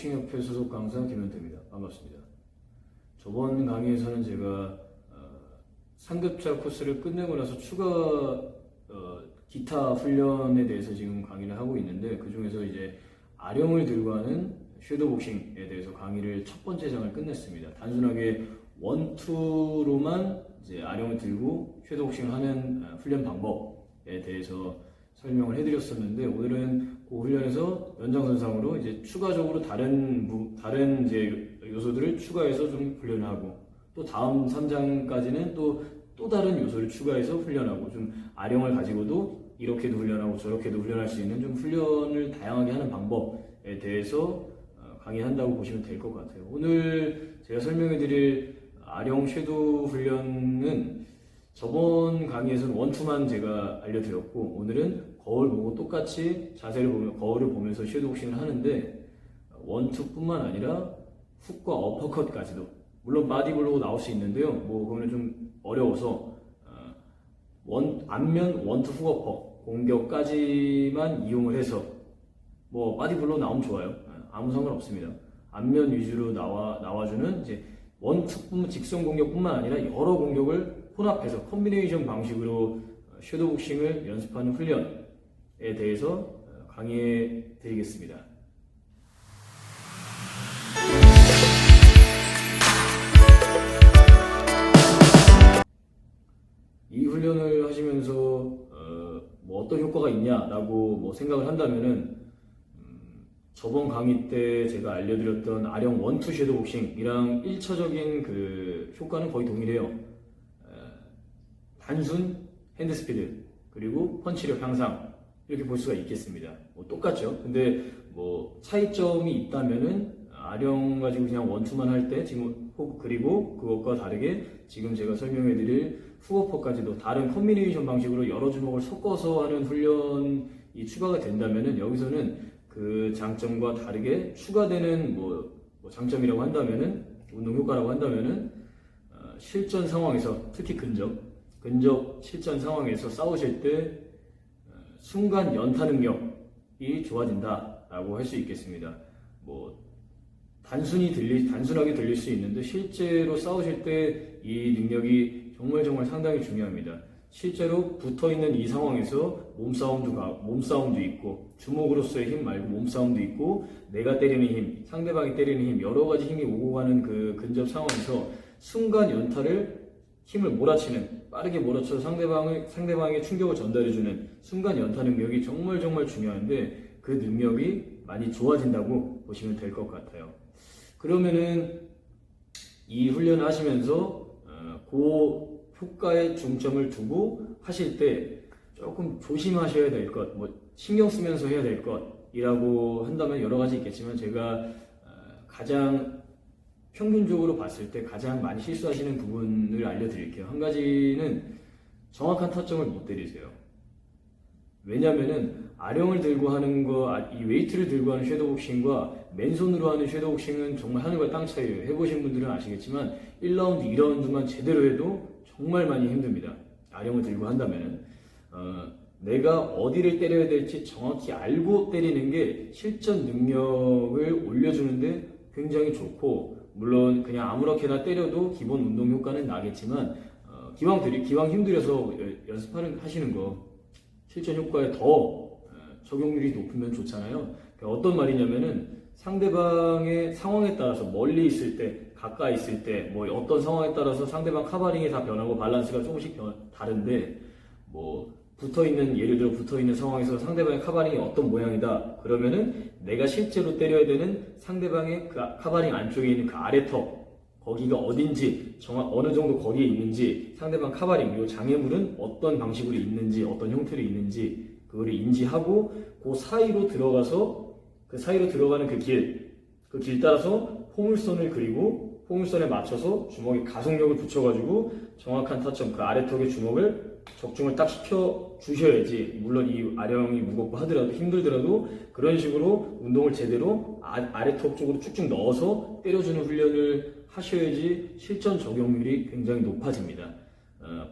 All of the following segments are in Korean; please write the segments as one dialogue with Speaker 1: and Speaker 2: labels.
Speaker 1: 쉐도복싱협회 소속 강사 김현태입니다. 반갑습니다. 저번 강의에서는 제가 상급자 코스를 끝내고 나서 추가 기타 훈련에 대해서 지금 강의를 하고 있는데, 그 중에서 이제 아령을 들고 하는 쉐도복싱에 대해서 강의를 첫 번째 장을 끝냈습니다. 단순하게 원투로만 이제 아령을 들고 쉐도복싱을 하는 훈련 방법에 대해서 설명을 해드렸었는데, 오늘은 그 훈련에서 연장선상으로 이제 추가적으로 다른 이제 요소들을 추가해서 좀 훈련하고, 또 다음 3장까지는 또 다른 요소를 추가해서 훈련하고, 좀 아령을 가지고도 이렇게도 훈련하고 저렇게도 훈련할 수 있는 좀 훈련을 다양하게 하는 방법에 대해서 강의한다고 보시면 될 것 같아요. 오늘 제가 설명해드릴 아령 쉐도 훈련은 저번 강의에서는 원투만 제가 알려드렸고, 오늘은 거울 보고 똑같이 자세를 보면 거울을 보면서 쉐도복싱을 하는데, 원투뿐만 아니라 훅과 어퍼컷까지도, 물론 바디블로우 나올 수 있는데요, 뭐 그거는 좀 어려워서 앞면 원투 훅 어퍼 공격까지만 이용을 해서, 뭐 바디블로우 나오면 좋아요. 아무 상관없습니다. 앞면 위주로 나와주는 이제 원투뿐만, 직선 공격뿐만 아니라 여러 공격을 혼합해서 컴비네이션 방식으로 쉐도복싱을 연습하는 훈련에 대해서 강의해 드리겠습니다. 이 훈련을 하시면서 뭐 어떤 효과가 있냐라고 뭐 생각을 한다면은, 저번 강의 때 제가 알려드렸던 아령 원투 쉐도복싱이랑 1차적인 그 효과는 거의 동일해요. 단순 핸드 스피드, 그리고 펀치력 향상, 이렇게 볼 수가 있겠습니다. 뭐 똑같죠. 근데 뭐 차이점이 있다면은, 아령 가지고 그냥 원투만 할 때 지금 그리고 그것과 다르게 지금 제가 설명해드릴 훅어퍼까지도 다른 컨비네이션 방식으로 여러 주먹을 섞어서 하는 훈련이 추가가 된다면은, 여기서는 그 장점과 다르게 추가되는 뭐 장점이라고 한다면은, 운동 효과라고 한다면은, 실전 상황에서, 특히 근접 실전 상황에서 싸우실 때 순간 연타 능력이 좋아진다라고 할 수 있겠습니다. 뭐 단순하게 들릴 수 있는데, 실제로 싸우실 때 이 능력이 정말 상당히 중요합니다. 실제로 붙어있는 이 상황에서 몸싸움도 있고, 주먹으로서의 힘 말고 몸싸움도 있고, 내가 때리는 힘, 상대방이 때리는 힘, 여러 가지 힘이 오고 가는 그 근접 상황에서 순간 연타를 힘을 몰아치는, 빠르게 몰아쳐서 상대방의 충격을 전달해주는 순간 연타 능력이 정말 중요한데, 그 능력이 많이 좋아진다고 보시면 될 것 같아요. 그러면은 이 훈련을 하시면서 그 효과에 중점을 두고 하실 때 조금 조심하셔야 될 것, 뭐 신경 쓰면서 해야 될 것이라고 한다면 여러 가지 있겠지만, 제가 가장 평균적으로 봤을 때 가장 많이 실수하시는 부분을 알려드릴게요. 한 가지는 정확한 타점을 못 때리세요. 왜냐면은 아령을 들고 하는 이 웨이트를 들고 하는 쉐도복싱과 맨손으로 하는 쉐도복싱은 정말 하늘과 땅 차이예요. 해보신 분들은 아시겠지만 1라운드, 2라운드만 제대로 해도 정말 많이 힘듭니다. 아령을 들고 한다면은 내가 어디를 때려야 될지 정확히 알고 때리는 게 실전 능력을 올려주는데 굉장히 좋고, 물론 그냥 아무렇게나 때려도 기본 운동 효과는 나겠지만, 기왕 힘들여서 하시는 거 실전 효과에 더 적용률이 높으면 좋잖아요. 그러니까 어떤 말이냐면은, 상대방의 상황에 따라서 멀리 있을 때, 가까이 있을 때, 뭐 어떤 상황에 따라서 상대방 카바링이 다 변하고 밸런스가 조금씩 다른데, 뭐 예를 들어 붙어있는 상황에서 상대방의 카바링이 어떤 모양이다 그러면은, 내가 실제로 때려야 되는 상대방의 그 카바링 안쪽에 있는 그 아래턱, 거기가 어딘지, 어느 정도 거리에 있는지, 상대방 카바링, 그리고 장애물은 어떤 방식으로 있는지, 어떤 형태로 있는지, 그거를 인지하고 그 사이로 들어가는 그 길 따라서 포물선을 그리고 포물선에 맞춰서 주먹에 가속력을 붙여가지고 정확한 타점, 그 아래턱의 적중을 딱 시켜 주셔야지, 물론 이 아령이 무겁고 힘들더라도 그런 식으로 운동을 제대로 아래턱 쪽으로 쭉쭉 넣어서 때려주는 훈련을 하셔야지 실전 적용률이 굉장히 높아집니다.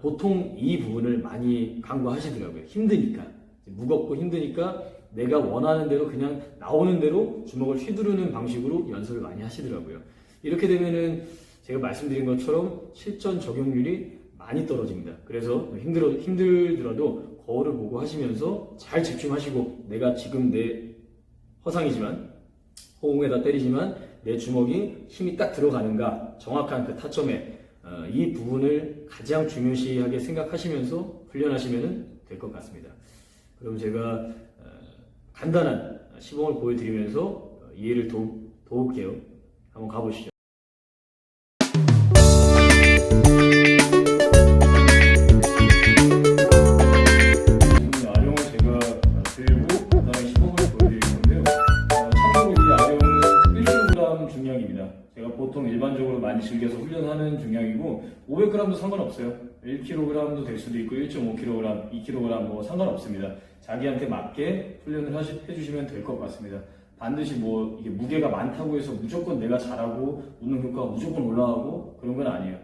Speaker 1: 보통 이 부분을 많이 간과하시더라고요. 무겁고 힘드니까 내가 원하는 대로 그냥 나오는 대로 주먹을 휘두르는 방식으로 연습을 많이 하시더라고요. 이렇게 되면은 제가 말씀드린 것처럼 실전 적용률이 많이 떨어집니다. 그래서 힘들더라도 거울을 보고 하시면서 잘 집중하시고, 내가 지금 내 허상이지만, 호응에다 때리지만 내 주먹이 힘이 딱 들어가는가, 정확한 그 타점에 이 부분을 가장 중요시하게 생각하시면서 훈련하시면 될 것 같습니다. 그럼 제가 간단한 시범을 보여드리면서 이해를 도울게요. 한번 가보시죠. 지금 아령을 제가 들고 그다음에 시범을 보여드릴 건데요. 참고로 이 아령은 1kg 중량입니다. 제가 보통 일반적으로 많이 즐겨서 훈련하는 중량이고 500g도 상관없어요. 1kg도 될 수도 있고 1.5kg, 2kg 뭐 상관없습니다. 자기한테 맞게 훈련을 해주시면 될 것 같습니다. 반드시 뭐 이게 무게가 많다고 해서 무조건 내가 잘하고 운동 효과가 무조건 올라가고 그런 건 아니에요.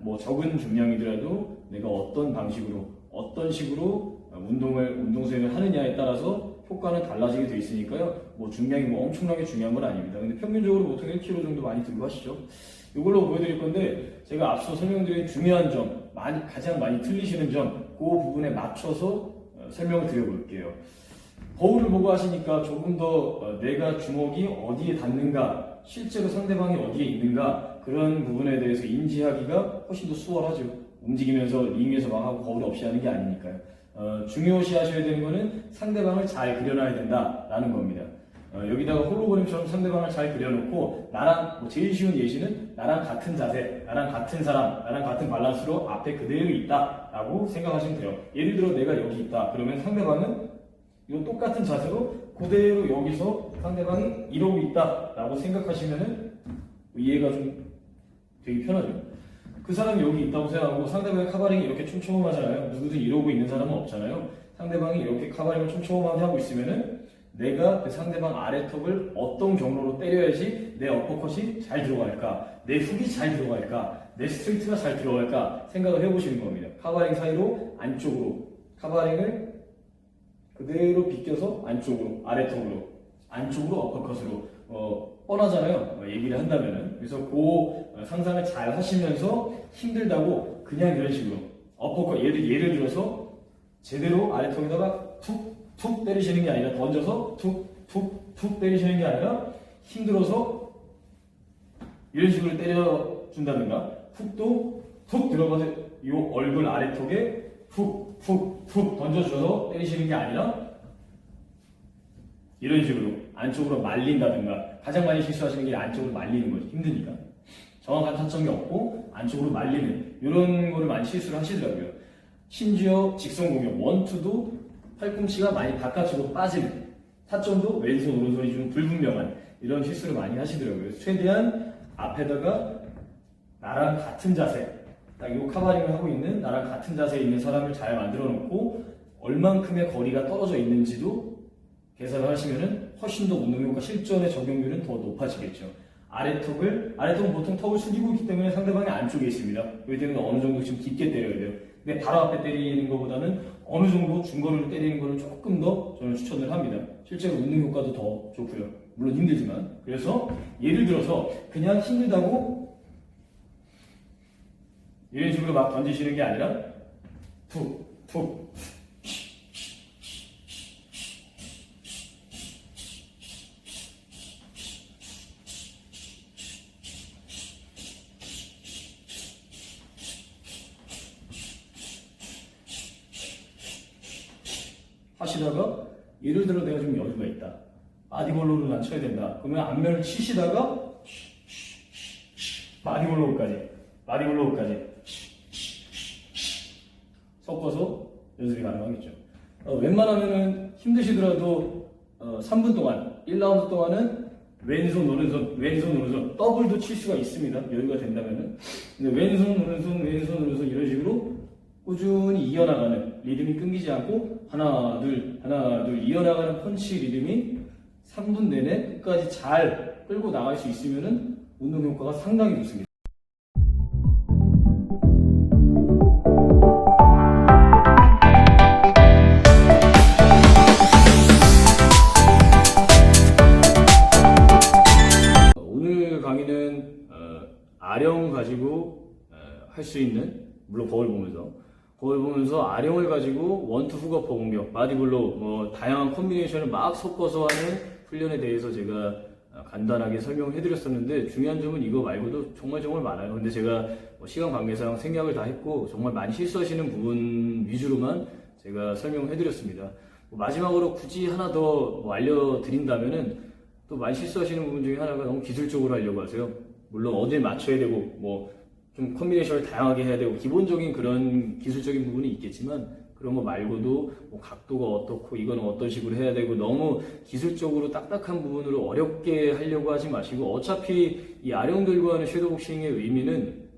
Speaker 1: 뭐 적은 중량이더라도 내가 어떤 방식으로 어떤 식으로 운동 수행을 하느냐에 따라서 효과는 달라지게 돼 있으니까요. 뭐 중량이 뭐 엄청나게 중요한 건 아닙니다. 근데 평균적으로 보통 1kg 정도 많이 들고 하시죠. 이걸로 보여드릴 건데, 제가 앞서 설명드린 중요한 점, 가장 많이 틀리시는 점, 그 부분에 맞춰서 설명을 드려볼게요. 거울을 보고 하시니까 조금 더 내가 주먹이 어디에 닿는가, 실제로 상대방이 어디에 있는가, 그런 부분에 대해서 인지하기가 훨씬 더 수월하죠. 움직이면서 링에서 막 하고 거울 없이 하는 게 아니니까요. 중요시 하셔야 되는 거는 상대방을 잘 그려놔야 된다라는 겁니다. 여기다가 홀로그램처럼 상대방을 잘 그려놓고, 나랑, 뭐 제일 쉬운 예시는 나랑 같은 자세, 나랑 같은 사람, 나랑 같은 밸런스로 앞에 그대로 있다라고 생각하시면 돼요. 예를 들어 내가 여기 있다. 그러면 상대방은 이 똑같은 자세로 그대로 여기서 상대방이 이러고 있다라고 생각하시면은 이해가 좀 되게 편하죠. 그 사람이 여기 있다고 생각하고 상대방의 카바링이 이렇게 촘촘하잖아요. 누구든 이러고 있는 사람은 없잖아요. 상대방이 이렇게 카바링을 촘촘하게 하고 있으면은 내가 그 상대방 아래턱을 어떤 경로로 때려야지 내 어퍼컷이 잘 들어갈까, 내 훅이 잘 들어갈까, 내 스트레이트가 잘 들어갈까 생각을 해보시는 겁니다. 카바링 사이로 안쪽으로, 카바링을 그대로 비껴서 안쪽으로, 안쪽으로 어퍼컷으로 뻔하잖아요. 얘기를 한다면은. 그래서 그 상상을 잘 하시면서 힘들다고 그냥 이런 식으로 어퍼컷, 예를 들어서 제대로 아래턱에다가 툭 때리시는 게 아니라, 던져서 툭 때리시는 게 아니라 힘들어서 이런 식으로 때려준다든가, 훅도 툭 들어가서 이 얼굴 아래턱에 툭 던져줘서 때리시는 게 아니라 이런 식으로 안쪽으로 말린다든가. 가장 많이 실수하시는 게 안쪽으로 말리는 거죠. 힘드니까. 정확한 타점이 없고 안쪽으로 말리는, 이런 거를 많이 실수를 하시더라고요. 심지어 직선 공격, 원투도 팔꿈치가 많이 바깥으로 빠지는, 타점도 왼손 오른손이 좀 불분명한 이런 실수를 많이 하시더라고요. 최대한 앞에다가 나랑 같은 자세, 딱 이 카바링을 하고 있는 나랑 같은 자세에 있는 사람을 잘 만들어 놓고 얼만큼의 거리가 떨어져 있는지도 계산을 하시면은 훨씬 더 운동 효과, 실전의 적용률은 더 높아지겠죠. 아래턱은 보통 턱을 숙이고 있기 때문에 상대방이 안쪽에 있습니다. 그렇기 때문에 어느 정도 좀 깊게 때려야 돼요. 근데 바로 앞에 때리는 것보다는 어느 정도 중거리로 때리는 거를 조금 더 저는 추천을 합니다. 실제로 운동 효과도 더 좋고요. 물론 힘들지만. 그래서 예를 들어서 그냥 힘들다고 이런 식으로 막 던지시는 게 아니라 툭 하시다가, 예를 들어 내가 좀 여유가 있다, 바디볼로를 난 쳐야 된다, 그러면 앞면을 치시다가 바디볼로우까지 섞어서 연습이 가능하겠죠. 웬만하면은 힘드시더라도 3분 동안, 1라운드 동안은 왼손 오른손 더블도 칠 수가 있습니다. 여유가 된다면은. 근데 왼손 오른손 이런 식으로 꾸준히 이어나가는, 리듬이 끊기지 않고 하나 둘 이어나가는 펀치 리듬이 3분 내내 끝까지 잘 끌고 나갈 수 있으면은 운동 효과가 상당히 좋습니다. 강의는 아령 가지고 할 수 있는, 물론 거울 보면서 아령을 가지고 원투 훅어퍼 공격, 바디블로우, 뭐 다양한 콤비네이션을 막 섞어서 하는 훈련에 대해서 제가 간단하게 설명해 드렸었는데, 중요한 점은 이거 말고도 정말 많아요. 근데 제가 시간 관계상 생략을 다 했고 정말 많이 실수하시는 부분 위주로만 제가 설명해 드렸습니다. 마지막으로 굳이 하나 더 알려드린다면은, 또 많이 실수하시는 부분 중에 하나가 너무 기술적으로 하려고 하세요. 물론 어딜 맞춰야 되고 좀 컨비네이션을 다양하게 해야 되고 기본적인 그런 기술적인 부분이 있겠지만, 그런 거 말고도 각도가 어떻고 이거는 어떤 식으로 해야 되고, 너무 기술적으로 딱딱한 부분으로 어렵게 하려고 하지 마시고, 어차피 이 아령 들고 하는 섀도우복싱의 의미는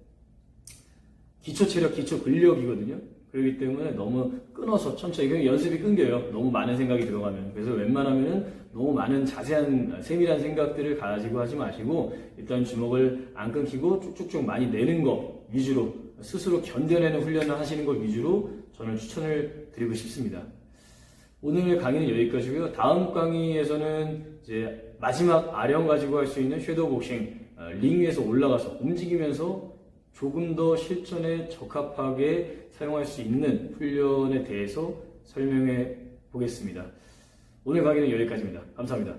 Speaker 1: 기초 체력, 기초 근력이거든요. 그렇기 때문에 너무 끊어서 천천히, 그냥 연습이 끊겨요. 너무 많은 생각이 들어가면. 그래서 웬만하면은 너무 많은 자세한 세밀한 생각들을 가지고 하지 마시고, 일단 주먹을 안 끊기고 쭉쭉쭉 많이 내는 거 위주로, 스스로 견뎌내는 훈련을 하시는 것 위주로 저는 추천을 드리고 싶습니다. 오늘 강의는 여기까지고요. 다음 강의에서는 이제 마지막 아령 가지고 할 수 있는 섀도우 복싱, 링 위에서 올라가서 움직이면서 조금 더 실전에 적합하게 사용할 수 있는 훈련에 대해서 설명해 보겠습니다. 오늘 강의는 여기까지입니다. 감사합니다.